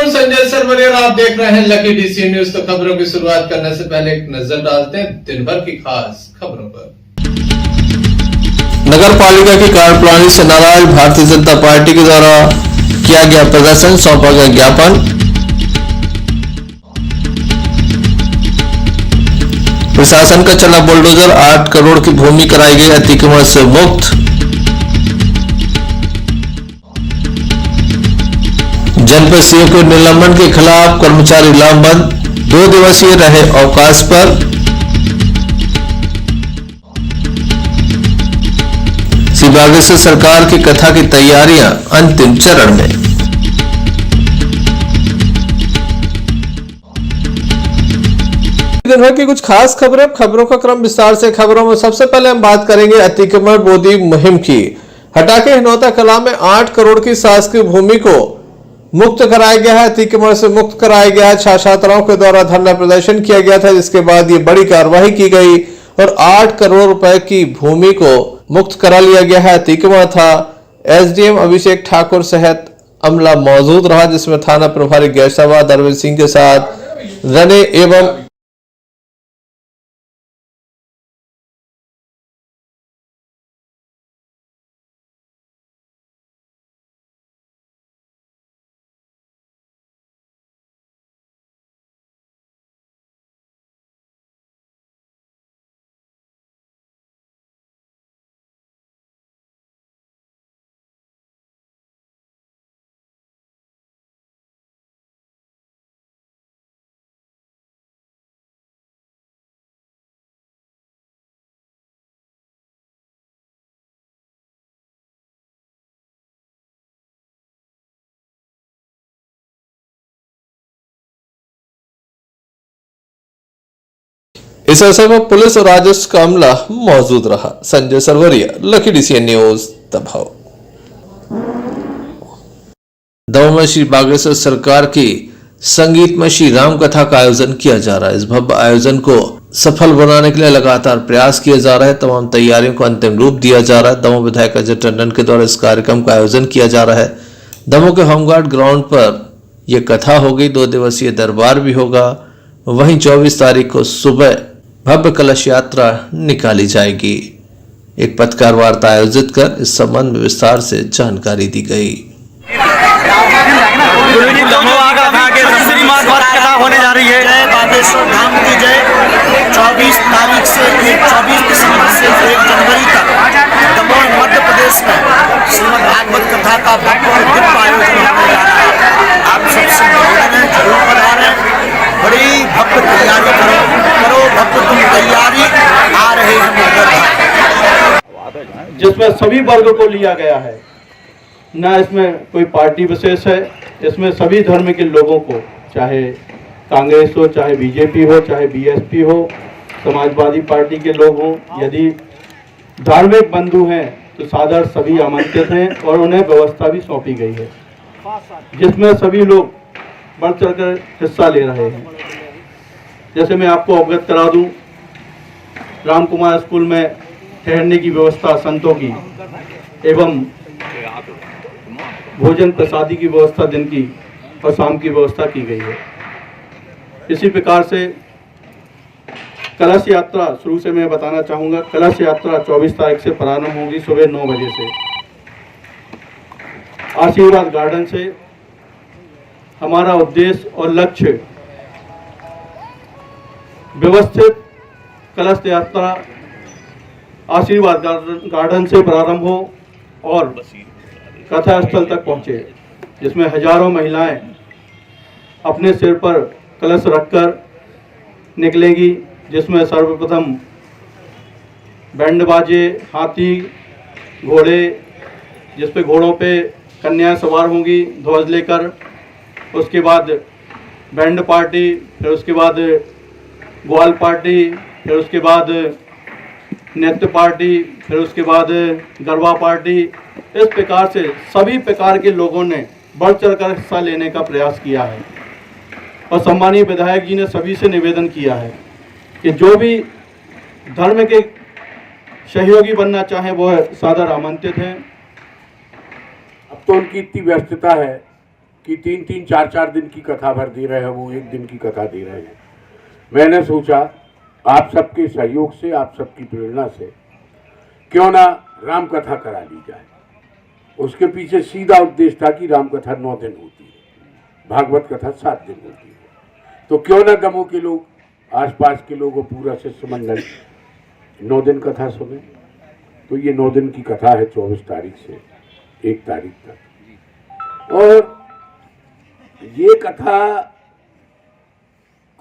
हूं संजय सरवरिया, आप देख रहे हैं लकी डीसी न्यूज। तो खबरों की शुरुआत करने से पहले एक नजर डालते हैं दिन भर की खास खबरों पर। नगर पालिका की कार्यप्रणाली से नाराज भारतीय जनता पार्टी के द्वारा किया गया प्रदर्शन, सौंपा गया ज्ञापन। प्रशासन का चला बुलडोजर, 8 करोड़ की भूमि कराई गई अतिक्रमण से मुक्त। जनपद सीओ के निलंबन के खिलाफ कर्मचारी लामबंद, 2 दिवसीय रहे अवकाश पर। श्री बागेश्वर सरकार की कथा की तैयारियां अंतिम चरण में। दिन भर की कुछ खास खबरों का क्रम विस्तार से। खबरों में सबसे पहले हम बात करेंगे अतिक्रमण रोधी मुहिम की। हटाके हिनौता कला में 8 करोड़ की शासकीय भूमि को मुक्त कराया गया है, अतिक्रमण से मुक्त कराया गया है। छात्राओं के द्वारा धरना प्रदर्शन किया गया था, जिसके बाद ये बड़ी कार्रवाई की गई और 8 करोड़ रुपए की भूमि को मुक्त करा लिया गया है। अतिक्रमण था। एसडीएम अभिषेक ठाकुर सहित अमला मौजूद रहा, जिसमें थाना प्रभारी गैसाबाद अरविंद सिंह के साथ रने एवं इस अवसर पर पुलिस और राजस्व का अमला मौजूद रहा। Sanjay Sarwariya, lucky DC news, दबाव। दमोह में श्री बागेश्वर सरकार की संगीतमय श्री राम कथा का आयोजन किया जा रहा है। इस भव्य आयोजन को सफल बनाने के लिए लगातार प्रयास किए जा रहे हैं। तमाम तैयारियों को अंतिम रूप दिया जा रहा है। दमोह विधायक अजय टंडन के द्वारा इस कार्यक्रम का आयोजन किया जा रहा है। दमोह के होमगार्ड ग्राउंड पर यह कथा होगी, 2 दिवसीय दरबार भी होगा। वहीं 24 तारीख को सुबह भव्य कलश यात्रा निकाली जाएगी। एक पत्रकार वार्ता आयोजित कर इस संबंध में विस्तार से जानकारी दी गई। होने जा रही है जय बागेश्वर धाम की जय। 24 तारीख से 24 दिसंबर से 1 जनवरी तक दमोह मध्य प्रदेश में श्रीमद् भागवत कथा का भव्य आयोजन होने जा रहा है। आप सबसे निवेदन है, जरूर पधारें। बड़ी भव्य तैयारी करो भव्य तुम तैयारी। आ रहे हैं जिसमें सभी वर्ग को लिया गया है, ना इसमें कोई पार्टी विशेष है। इसमें सभी धर्म के लोगों को, चाहे कांग्रेस हो, चाहे बीजेपी हो, चाहे बीएसपी हो, समाजवादी पार्टी के लोग हों, यदि धार्मिक बंधु हैं तो सादर सभी आमंत्रित हैं और उन्हें व्यवस्था भी सौंपी गई है, जिसमें सभी लोग बढ़ चढ़कर हिस्सा ले रहे हैं। जैसे मैं आपको अवगत करा दूं, राम कुमार स्कूल में ठहरने की व्यवस्था संतों की एवं भोजन प्रसादी की व्यवस्था दिन की और शाम की व्यवस्था की गई है। इसी प्रकार से कलश यात्रा शुरू से मैं बताना चाहूँगा। कलश यात्रा 24 तारीख से प्रारंभ होगी सुबह 9 बजे से आशीर्वाद गार्डन से। हमारा उद्देश्य और लक्ष्य व्यवस्थित कलश यात्रा आशीर्वाद गार्डन से प्रारंभ हो और कथा स्थल तक पहुँचे, जिसमें हजारों महिलाएं अपने सिर पर कलश रखकर निकलेंगी, जिसमें सर्वप्रथम बैंड बाजे, हाथी, घोड़े, जिस पे घोड़ों पे कन्याएं सवार होंगी ध्वज लेकर। उसके बाद बैंड पार्टी, फिर उसके बाद ग्वाल पार्टी, फिर उसके बाद नृत्य पार्टी, फिर उसके बाद गरबा पार्टी। इस प्रकार से सभी प्रकार के लोगों ने बढ़ चढ़कर हिस्सा लेने का प्रयास किया है और सम्मानीय विधायक जी ने सभी से निवेदन किया है कि जो भी धर्म के सहयोगी बनना चाहे वो सादर आमंत्रित हैं। अब तो उनकी इतनी व्यस्तता है कि 3-3, 4-4 दिन की कथा भर दे रहे हैं, वो 1 दिन की कथा दे रहे हैं। मैंने सोचा आप सबके सहयोग से, आप सबकी प्रेरणा से क्यों ना राम कथा करा ली जाए। उसके पीछे सीधा उद्देश्य था कि राम कथा 9 दिन होती है, भागवत कथा 7 दिन होती है। तो क्यों ना दमोह के लोग, आसपास के लोगों, पूरा शिष्टमंडल 9 दिन कथा सुने। तो ये 9 दिन की कथा है 24 तारीख से 1 तारीख तक। और ये कथा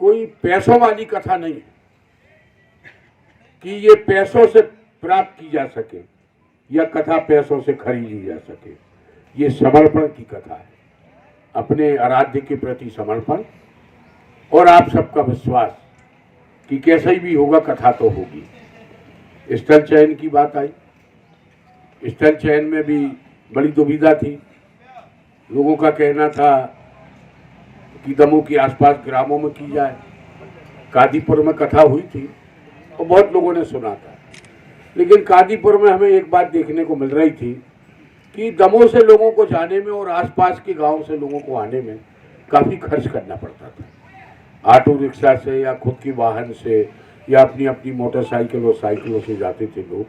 कोई पैसों वाली कथा नहीं है कि ये पैसों से प्राप्त की जा सके या कथा पैसों से खरीदी जा सके। ये समर्पण की कथा है, अपने आराध्य के प्रति समर्पण और आप सबका विश्वास कि कैसे ही भी होगा कथा तो होगी। स्थल चयन की बात आई, स्थल चयन में भी बड़ी दुविधा थी। लोगों का कहना था कि दमोह के आसपास ग्रामों में की जाए। कादीपुर में कथा हुई थी और बहुत लोगों ने सुना था, लेकिन कादीपुर में हमें एक बात देखने को मिल रही थी कि दमोह से लोगों को जाने में और आसपास के गांव से लोगों को आने में काफ़ी खर्च करना पड़ता था। ऑटो रिक्शा से या खुद के वाहन से या अपनी अपनी मोटरसाइकिल और साइकिलों से जाते थे लोग,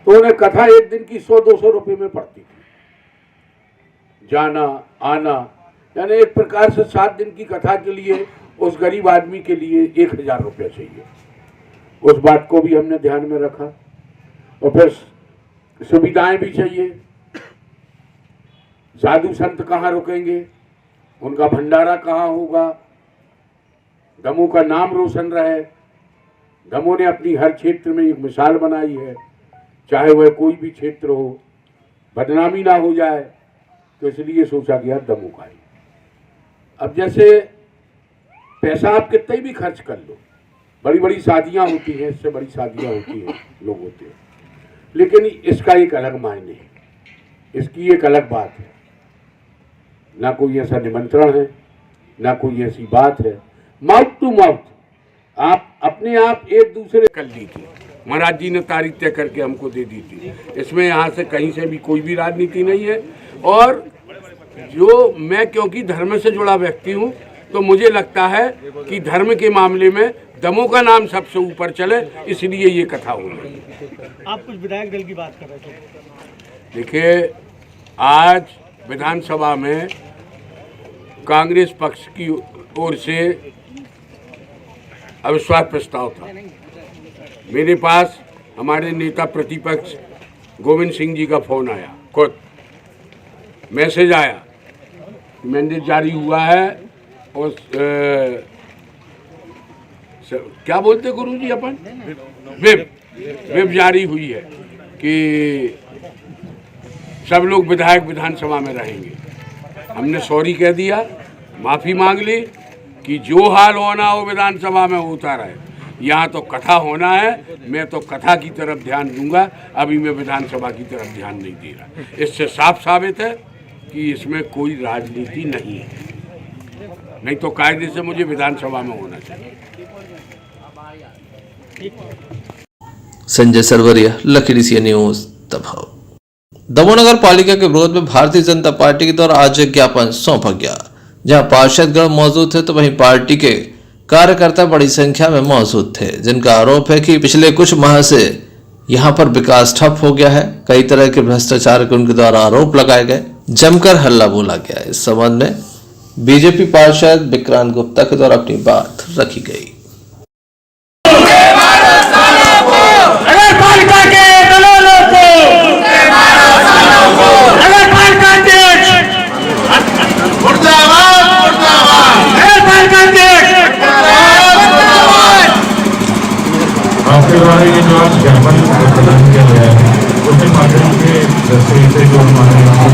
तो उन्हें कथा 1 दिन की 100-200 रुपये में पड़ती थी, जाना आना। यानी एक प्रकार से 7 दिन की कथा के लिए उस गरीब आदमी के लिए 1000 रुपये चाहिए। उस बात को भी हमने ध्यान में रखा। और फिर सुविधाएं भी चाहिए। साधु संत कहाँ रुकेंगे, उनका भंडारा कहाँ होगा, दमोह का नाम रोशन रहे। दमोह ने अपनी हर क्षेत्र में एक मिसाल बनाई है, चाहे वह कोई भी क्षेत्र हो, बदनामी ना हो जाए। तो इसलिए सोचा गया दमोह का ही। अब जैसे पैसा आप कितना भी खर्च कर लो, बड़ी बड़ी शादियां होती हैं, इससे बड़ी शादियां होती हैं, लोग होते हैं, लेकिन इसका एक अलग मायने है, इसकी एक अलग बात है। ना कोई ऐसा निमंत्रण है, ना कोई ऐसी बात है। माउथ टू माउथ आप अपने आप एक दूसरे कर ली थी। महाराज जी ने तारीख तय करके हमको दे दी थी। इसमें यहाँ से कहीं से भी कोई भी राजनीति नहीं है। और जो मैं, क्योंकि धर्म से जुड़ा व्यक्ति हूँ, तो मुझे लगता है कि धर्म के मामले में दमोह का नाम सबसे ऊपर चले, इसलिए ये कथा हो रही है। आप कुछ विधायक दल की बात कर रहे थे। देखिए, आज विधानसभा में कांग्रेस पक्ष की ओर से अविश्वास प्रस्ताव था। मेरे पास हमारे नेता प्रतिपक्ष गोविंद सिंह जी का फोन आया, खुद मैसेज आया, मैंडेट जारी हुआ है और क्या बोलते गुरुजी अपन, विप जारी हुई है कि सब लोग विधायक विधानसभा में रहेंगे। हमने सॉरी कह दिया, माफ़ी मांग ली कि जो हाल होना हो विधानसभा में होता रहे। यहाँ तो कथा होना है, मैं तो कथा की तरफ ध्यान दूंगा, अभी मैं विधानसभा की तरफ ध्यान नहीं दे रहा। इससे साफ साबित है कि इसमें कोई राजनीति नहीं है, नहीं तो कायदे से मुझे विधानसभा में होना चाहिए। Sanjay Sarwariya, lucky DCN news, Damoh. Damoh नगर पालिका के विरोध में भारतीय जनता पार्टी के द्वारा आज ज्ञापन सौंपा गया। जहां पार्षदगण मौजूद थे तो वहीं पार्टी के कार्यकर्ता बड़ी संख्या में मौजूद थे, जिनका आरोप है कि पिछले कुछ माह से यहां पर विकास ठप हो गया है। कई तरह के भ्रष्टाचार के उनके द्वारा आरोप लगाए गए, जमकर हल्ला बोला गया। इस संबंध में बीजेपी पार्षद विक्रांत गुप्ता के द्वारा अपनी बात रखी गई। आपके द्वारा ये जो आज ज्ञापन प्रदान किया गया है, उसके माध्यम से जो हमारे यहाँ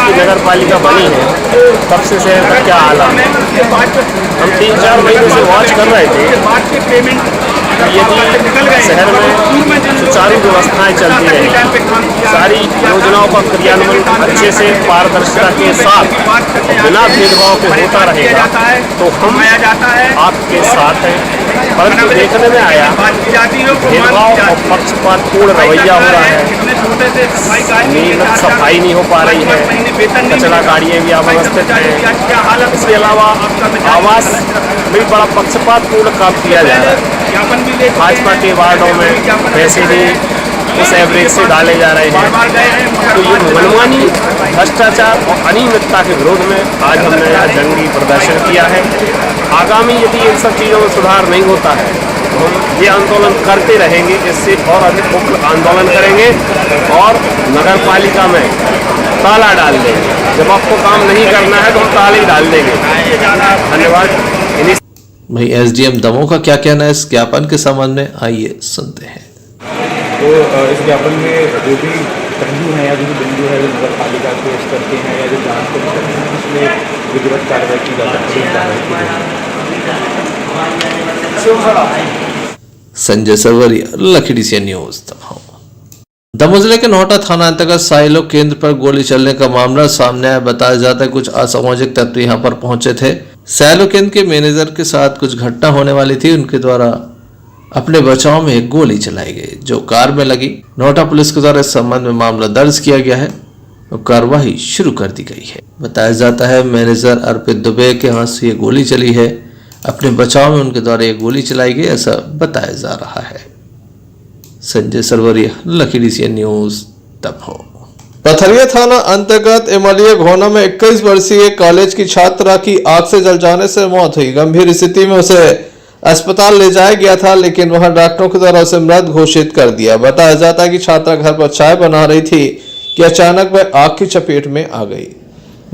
की नगर पालिका बनी है तब से शहर का क्या हालत है। हम 3-4 महीने से वॉच कर रहे थे कि यदि शहर में सुचारू व्यवस्थाएं चलती रहें, सारी योजनाओं का क्रियान्वयन अच्छे से पारदर्शिता के साथ और बिना भेदभाव के होता रहेगा तो हम आपके साथ हैं। परंतु देखने में आया भेदभाव और पक्षपातपूर्ण रवैया हो रहा है, नियमित सफाई नहीं हो पा रही है, कचरा गाड़ियाँ भी अव्यवस्थित हैं। इसके अलावा आवास में बड़ा पक्षपातपूर्ण काम किया जा रहा है। भाजपा के वार्डों में पैसे भी उस एवरेज से डाले जा रहे हैं। तो ये मनमानी, भ्रष्टाचार और अनियमितता के विरोध में आज हमने यहाँ जंगी प्रदर्शन किया है। आगामी यदि इन सब चीज़ों में सुधार नहीं होता है तो हम ये आंदोलन करते रहेंगे, इससे और अधिक उग्र आंदोलन करेंगे और नगर पालिका में ताला डाल देंगे। जब आपको काम नहीं करना है तो हम ताले ही डाल देंगे। धन्यवाद। वहीं एसडीएम दमोह का क्या कहना है इस ज्ञापन के संबंध में, आइए सुनते हैं। तो इस ज्ञापन में जो भी पहलू हैं या जो भी बिंदु है जो नगर पालिका पेश करते हैं या जो जांच करते हैं उसमें विधिवत कार्रवाई की जा सकती है। संजय सरवरिया, लखीडीसी न्यूज दमोह। दमोह जिले के नोहटा थाना अंतर्गत साहिलो केंद्र पर गोली चलने का मामला सामने आया। बताया जाता है कुछ असामाजिक तत्व यहां पर पहुंचे थे। साहिलो केंद्र के मैनेजर के साथ कुछ घटना होने वाली थी, उनके द्वारा अपने बचाव में एक गोली चलाई गई जो कार में लगी। नोहटा पुलिस के द्वारा इस संबंध में मामला दर्ज किया गया है और कार्रवाई शुरू कर दी गई है। बताया जाता है मैनेजर अर्पित दुबे के हाथ से ये गोली चली है। अपने बचाव में उनके द्वारा ये गोली चलाई गई ऐसा बताया जा रहा है। संजय सरवरिया, लखीडीसी न्यूज दमोह। पथरिया थाना अंतर्गत इमलिया घोना में 21 वर्षीय कॉलेज की छात्रा की आग से जल जाने से मौत हुई। गंभीर स्थिति में उसे अस्पताल ले जाया गया था लेकिन वहां डॉक्टरों के द्वारा उसे मृत घोषित कर दिया। बताया जाता है कि छात्रा घर पर चाय बना रही थी कि अचानक वह आग की चपेट में आ गई।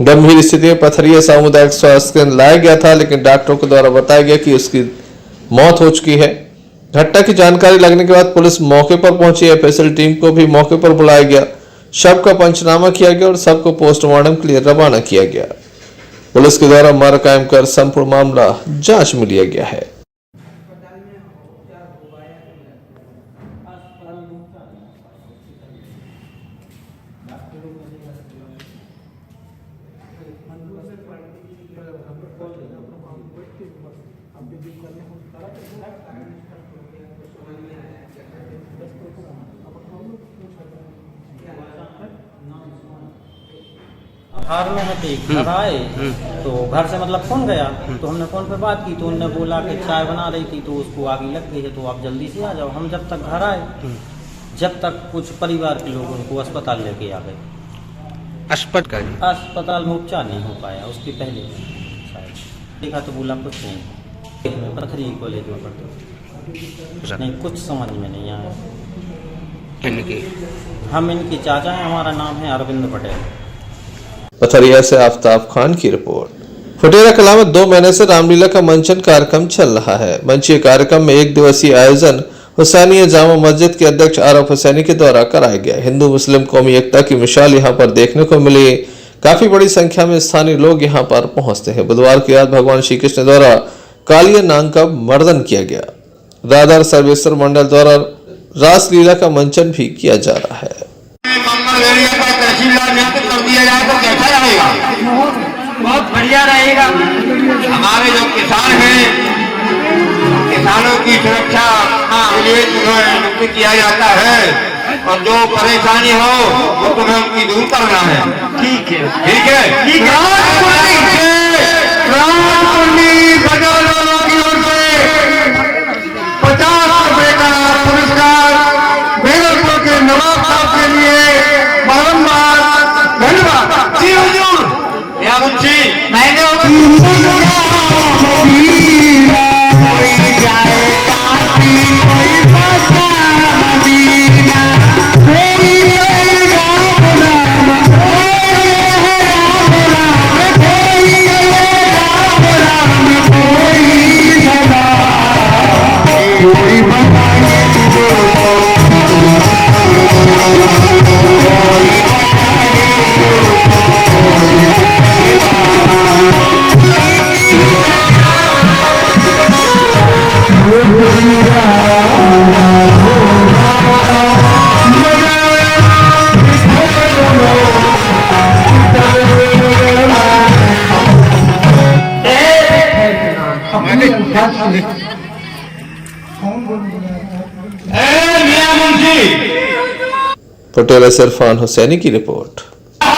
गंभीर स्थिति में पथरिया सामुदायिक स्वास्थ्य केंद्र लाया गया था लेकिन डॉक्टरों के द्वारा बताया गया कि उसकी मौत हो चुकी है। घटना की जानकारी लगने के बाद पुलिस मौके पर पहुंची। एफएसएल टीम को भी मौके पर बुलाया गया। शव का पंचनामा किया गया और शव को पोस्टमार्टम के लिए रवाना किया गया। पुलिस के द्वारा मर कायम कर संपूर्ण मामला जांच में लिया गया है। घर में है तो घर आए तो घर से मतलब फोन गया तो हमने फोन पे बात की तो उन्होंने बोला कि चाय बना रही थी तो उसको आग लग गई है तो आप जल्दी से आ जाओ। हम जब तक घर आए जब तक कुछ परिवार के लोग उनको अस्पताल लेके आ गए। अस्पताल में उपचार नहीं हो पाया उसके पहले शायद देखा तो बोला कुछ नहीं। पथरी कॉलेज में पढ़ते नहीं, कुछ समझ में नहीं आया। हम इनके चाचा हैं, हमारा नाम है अरविंद पटेल। पथरिया से आफ्ताब खान की रिपोर्ट। फुटेरा कला में 2 महीने से रामलीला का मंचन कार्यक्रम चल रहा है। मंचीय कार्यक्रम में 1 दिवसीय आयोजन हुसैनिया जामा मस्जिद के अध्यक्ष आरफ हुसैनी के द्वारा कराया गया। हिंदू मुस्लिम कौमी एकता की मिसाल यहाँ पर देखने को मिली। काफी बड़ी संख्या में स्थानीय लोग यहाँ पर पहुंचते हैं। बुधवार की रात भगवान श्री कृष्ण द्वारा कालिया नाग का मर्दन किया गया। राधा सर्वेश्वर मंडल द्वारा रासलीला का मंचन भी किया जा रहा है। बहुत बढ़िया रहेगा। हमारे जो किसान हैं, किसानों की सुरक्षा के लिए तुम्हें किया जाता है और जो परेशानी हो वो तुम्हें उनकी दूर करना है। ठीक है, ठीक है, ठीक है। की ओर से 50 रुपए का पुरस्कार बेगलपुर के नवाब साहब के लिए बारम्बार धन्यवाद। जी हुजूर, या मुंशी मैंने पटेल से इरफान हुसैनी की रिपोर्ट।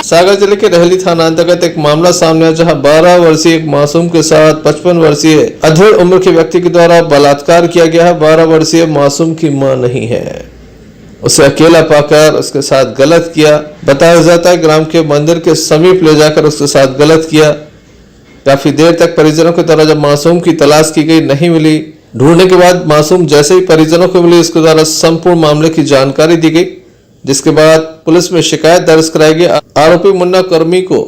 सागर जिले के रहली थाना अंतर्गत एक मामला सामने आया जहां 12 वर्षीय एक मासूम के साथ 55 वर्षीय अधेड़ उम्र के व्यक्ति के द्वारा बलात्कार किया गया है। 12 वर्षीय मासूम की मां नहीं है, उसे अकेला पाकर उसके साथ गलत किया। बताया जाता है ग्राम के मंदिर के समीप ले जाकर उसके साथ गलत किया। काफी देर तक परिजनों के द्वारा जब मासूम की तलाश की गई, नहीं मिली। ढूंढने के बाद मासूम जैसे ही परिजनों को मिली, उसके द्वारा संपूर्ण मामले की जानकारी दी गई, जिसके बाद पुलिस में शिकायत दर्ज कराई गई। आरोपी मुन्ना कर्मी को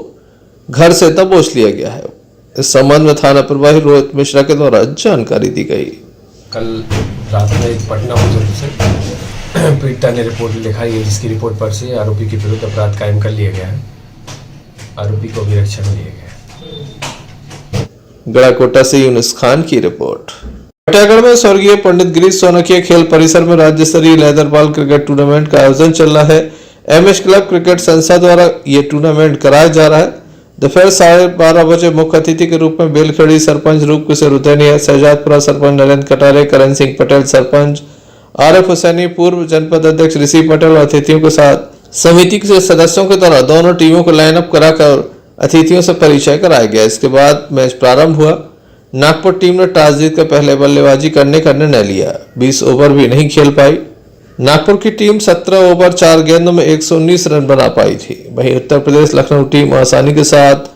घर से दबोच लिया गया है। इस संबंध में थाना प्रभारी रोहित मिश्रा के द्वारा जानकारी दी गई। कल रात में एक पटना बुजुर्ग से पीड़िता ने रिपोर्ट लिखाई है, जिसकी रिपोर्ट पर से आरोपी के विरुद्ध अपराध कायम कर लिया गया है। आरोपी को भी रक्षा में लिया गया है। गड़ाकोटा से यूनुस खान की रिपोर्ट। टिटागढ़ में स्वर्गीय पंडित गिरीश सोनकिया खेल परिसर में राज्य स्तरीय लेदर बॉल क्रिकेट टूर्नामेंट का आयोजन चल रहा है। एमएस क्लब क्रिकेट संस्था द्वारा ये टूर्नामेंट कराया जा रहा है। दोपहर 12:30 बजे मुख्य अतिथि के रूप में बेलखड़ी सरपंच रूप किशोर उदयनिया, शहजादपुरा सरपंच नरेंद्र कटारे, करण सिंह पटेल सरपंच, आरिफ हुसैनी पूर्व जनपद अध्यक्ष ऋषि पटेल और अतिथियों के साथ समिति के सदस्यों के द्वारा दोनों टीमों को लाइनअप कराकर अतिथियों से परिचय कराया गया। इसके बाद मैच प्रारंभ हुआ। नागपुर टीम ने टॉस जीतकर पहले बल्लेबाजी करने का निर्णय लिया। 20 ओवर भी नहीं खेल पाई। नागपुर की टीम 17 ओवर 4 गेंदों में 119 रन बना पाई थी। वहीं उत्तर प्रदेश लखनऊ टीम आसानी के साथ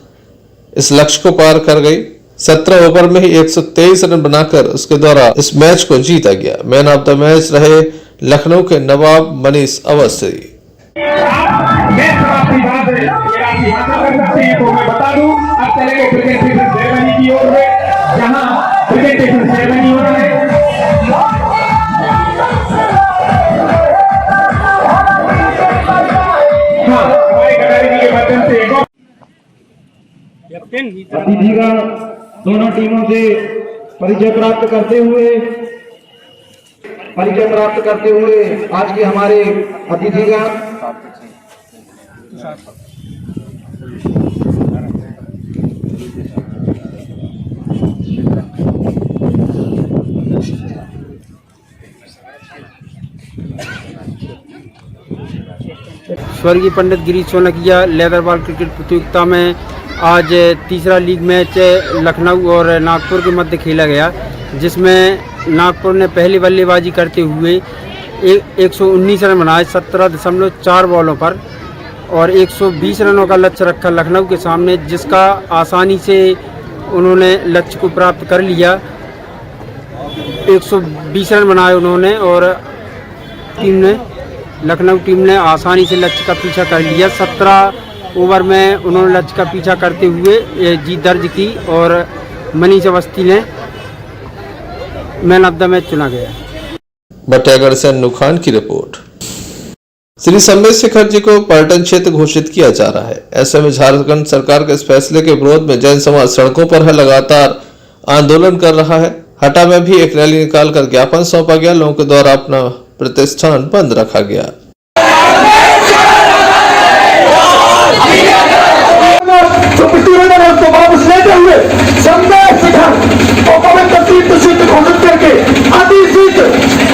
इस लक्ष्य को पार कर गई। 17 ओवर में ही 123 रन बनाकर उसके द्वारा इस मैच को जीता गया। मैन ऑफ द मैच रहे लखनऊ के नवाब मनीष अवस्थी। अतिथिगण दोनों टीमों से परिचय प्राप्त करते हुए आज के हमारे अतिथिगण स्वर्गीय Pandit Girish Sonkiya leather ball cricket प्रतियोगिता में आज तीसरा लीग मैच लखनऊ और नागपुर के मध्य खेला गया, जिसमें नागपुर ने पहली बल्लेबाजी करते हुए 119 रन बनाए 17.4 बॉलों पर और 120 रनों का लक्ष्य रखा लखनऊ के सामने, जिसका आसानी से उन्होंने लक्ष्य को प्राप्त कर लिया। 120 रन बनाए उन्होंने और लखनऊ टीम ने आसानी से लक्ष्य का पीछा कर लिया। 17 ओवर में उन्होंने लक्ष्य का पीछा करते हुए जीत दर्ज की और मनीष अवस्थी ने मैन ऑफ द मैच चुना गया। बटियागढ़ से अन्नू खान की रिपोर्ट। श्री संबित शेखर जी को पर्यटन क्षेत्र घोषित किया जा रहा है। ऐसे में झारखंड सरकार के इस फैसले के विरोध में जैन समाज सड़कों पर है, लगातार आंदोलन कर रहा है। हटा में भी एक रैली निकालकर ज्ञापन सौंपा गया। लोगों के द्वारा अपना प्रतिष्ठान बंद रखा गया। वापस लेते हुए घोषित करके अधिसूचित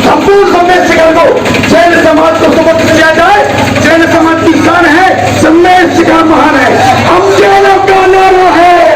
संपूर्ण संबित शेखर को जैन समाज को सुपुर्द किया जाए। जैन समाज की शान है, संबित शेखर महान है। हम जैनों का नारा है।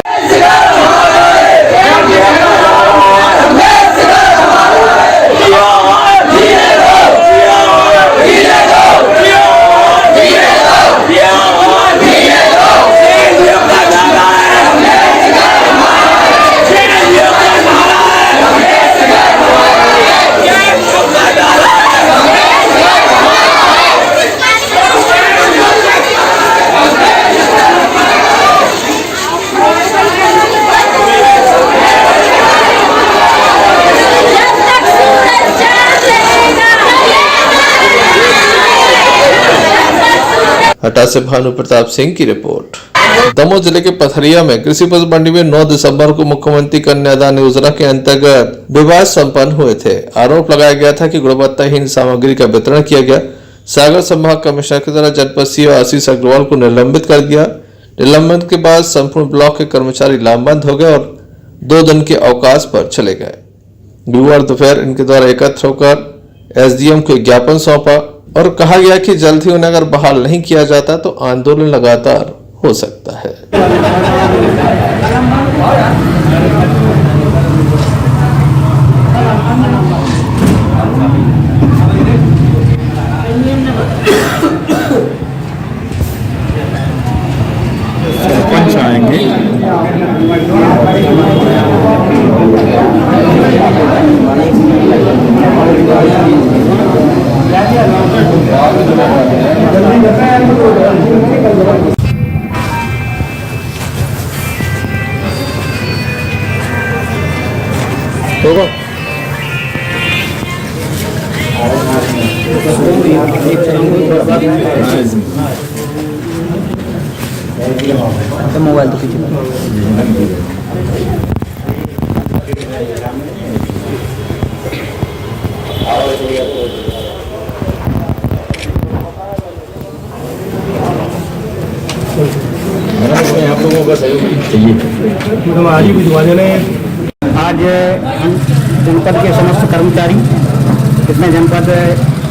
हटा से भानु प्रताप सिंह की रिपोर्ट। दमोह जिले के पथरिया में कृषि उपज मंडी में 9 दिसंबर को मुख्यमंत्री कन्यादान योजना के अंतर्गत विवाद संपन्न हुए थे। आरोप लगाया गया था कि गुणवत्ताहीन सामग्री का वितरण किया गया। सागर संभाग कमिश्नर की तरह जनपद सीओ आशीष अग्रवाल को निलंबित कर दिया। निलंबन के बाद संपूर्ण ब्लॉक के कर्मचारी लामबंद हो गए और 2 दिन के अवकाश पर चले गए। गुरुवार दोपहर इनके द्वारा एकत्र होकर एसडीएम को ज्ञापन सौंपा। और कहा गया कि जल्द ही उन्हें अगर बहाल नहीं किया जाता तो आंदोलन लगातार हो सकता है। सरपंच आएंगे। मोबाइल तो पीछे आप लोगों का सहयोग चाहिए। हमारी भिजवा देना है। आज हम जनपद के समस्त कर्मचारी जितने जनपद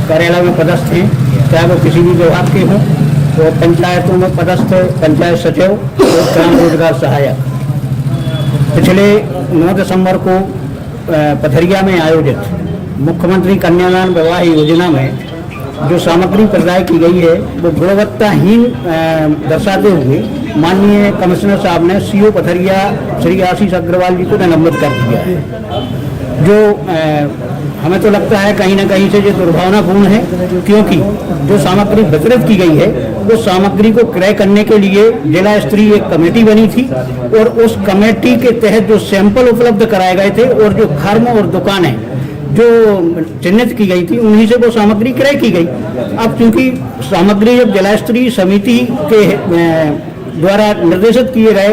कार्यालय में पदस्थ हैं, चाहे वो किसी भी विभाग के हों, तो पंचायतों में पदस्थ पंचायत सचिव और ग्राम रोजगार सहायक पिछले 9 दिसंबर को पथरिया में आयोजित मुख्यमंत्री कन्यादान विवाह योजना में जो सामग्री प्रदाय की गई है वो गुणवत्ताहीन दर्शाते हुए माननीय कमिश्नर साहब ने सीओ पथरिया श्री आशीष अग्रवाल जी को निलंबित कर दिया है, जो हमें तो लगता है कहीं ना कहीं से ये दुर्भावनापूर्ण है, क्योंकि जो सामग्री वितरित की गई है वो सामग्री को क्रय करने के लिए जिला स्तरीय एक कमेटी बनी थी और उस कमेटी के तहत जो सैंपल उपलब्ध कराए गए थे और जो फर्म और दुकानें जो चिन्हित की गई थी उन्हीं से वो सामग्री क्रय की गई। अब चूंकि सामग्री जब जिला स्तरीय समिति के द्वारा निर्देशित किए गए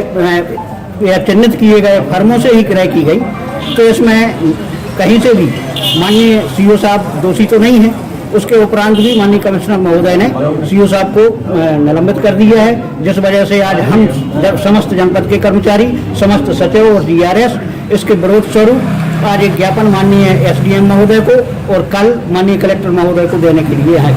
या चिन्हित किए गए फर्मों से ही क्रय की गई, तो इसमें कहीं से भी माननीय सीओ साहब दोषी तो नहीं है। उसके उपरांत भी माननीय कमिश्नर महोदय ने सीओ साहब को निलंबित कर दिया है, जिस वजह से आज हम समस्त जनपद के कर्मचारी, समस्त सचिव और डीआरएस इसके विरोध स्वरूप आज एक ज्ञापन माननीय एसडीएम महोदय को और कल माननीय कलेक्टर महोदय को देने के लिए आए।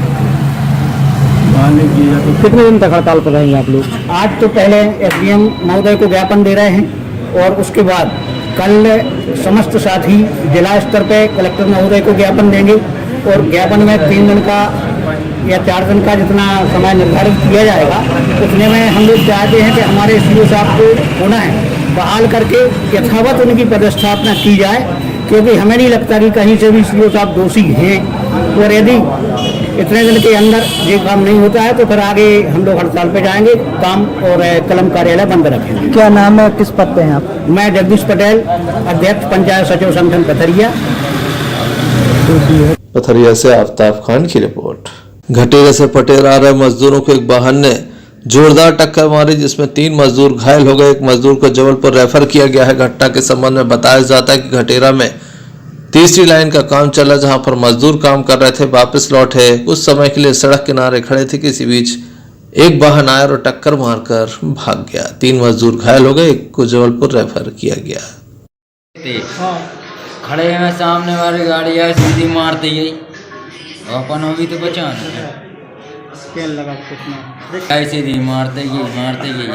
कितने दिन तक हड़ताल पर रहेंगे आप लोग? आज तो पहले एसडीएम महोदय को ज्ञापन दे रहे हैं और उसके बाद कल समस्त साथी जिला स्तर पे कलेक्टर महोदय को ज्ञापन देंगे और ज्ञापन में 3 दिन का या 4 दिन का जितना समय निर्धारित किया जाएगा उतने में हम लोग चाहते हैं कि हमारे सीओ साहब को होना है बहाल करके यथावत उनकी पदस्थापना की जाए, क्योंकि हमें नहीं लगता कि कहीं से भी सीओ साहब दोषी हैं और यदि इतने दिन के अंदर ये काम नहीं होता है तो फिर आगे हम लोग हड़ताल पे जाएंगे, काम और कलम कार्यालय बंद रखेंगे। क्या नाम है, किस पद पे हैं आप? मैं जगदीश पटेल, अध्यक्ष पंचायत सचिव संगठन पथरिया। पथरिया से आफ्ताब खान की रिपोर्ट। घटेरा से पटेर आ रहे मजदूरों को एक वाहन ने जोरदार टक्कर मारी, जिसमें 3 मजदूर घायल हो गए। एक मजदूर को जबलपुर रेफर किया गया है। घटना के संबंध में बताया जाता है कि घटेरा में तीसरी लाइन का काम चला, जहां पर मजदूर काम कर रहे थे, वापस लौटे उस समय के लिए सड़क किनारे खड़े थे कि इसी बीच एक वाहन आया और टक्कर मारकर भाग गया। 3 मजदूर घायल हो गए, एक को जबलपुर रेफर किया गया। खड़े में सामने वाली गाड़ी आई, सीधी मारती गई, अपन भी तो बचाना क्या लगा कुछ ऐसे दी मारते गई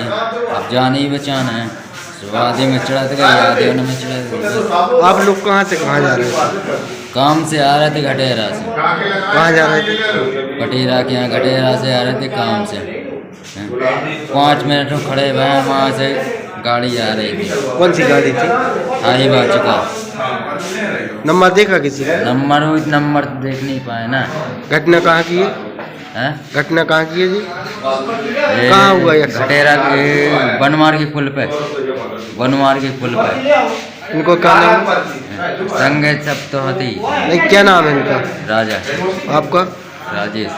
अब जाने ही बचाना है। आधे में चढ़ा गई, आधे में चढ़ा गई। आप लोग कहाँ से कहाँ जा रहे थे? काम से आ रहे थे घटेरा से। कहाँ जा रहे थे? पटेरा के यहाँ घटेरा से आ रहे थे काम से। 5 मिनट में खड़े हुए, वहाँ से गाड़ी आ रही थी। कौन सी गाड़ी थी? हाई बाजू का। नंबर देखा किसी का? नंबर देख नहीं पाए ना। घटना कहाँ की है? घटना कहाँ की है जी? कहाँ हुआ ये? घटेरा के बनवार के पुल पे। इनको क्या नाम? संगे सब तो होती। नहीं, क्या नाम है इनका? राजा। आपका? राजेश।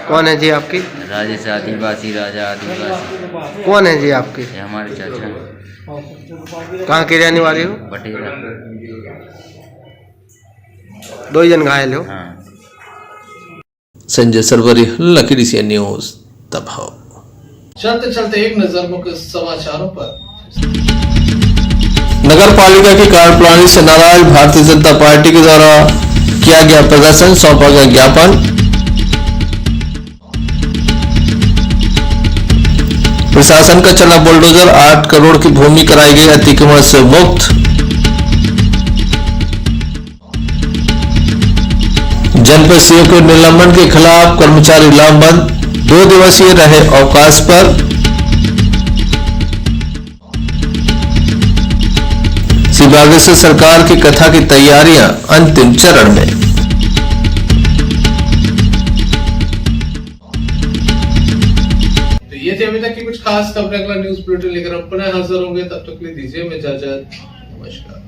कौन है जी आपकी? राजेश आदिवासी, राजा आदिवासी। कौन है जी आपके? ये हमारे चाचा। कहाँ के रहने वाले हो? बटेरा। 2 जन घायल हो? हाँ। संजय सरवरी, लकी सी न्यूज दबाव। चलते चलते एक नजर मुख्य समाचारों पर। नगर पालिका की कार्यप्रणाली से नाराज भारतीय जनता पार्टी के द्वारा किया गया प्रदर्शन, सौंपा गया ज्ञापन। प्रशासन का चला बुलडोजर, 8 करोड़ की भूमि कराई गई अतिक्रमण से मुक्त। जनपद सीओ के निलंबन के खिलाफ कर्मचारी लामबंद, 2 दिवसीय रहे अवकाश पर। श्री बागेश्वर सरकार की कथा की तैयारियां अंतिम चरण में। तो ये थी अभी तक की कुछ खास खबरें। अगला न्यूज बुलेटिन लेकर हम पुनः हाजिर होंगे, तब तक के लिए दीजिए इजाजत। नमस्कार।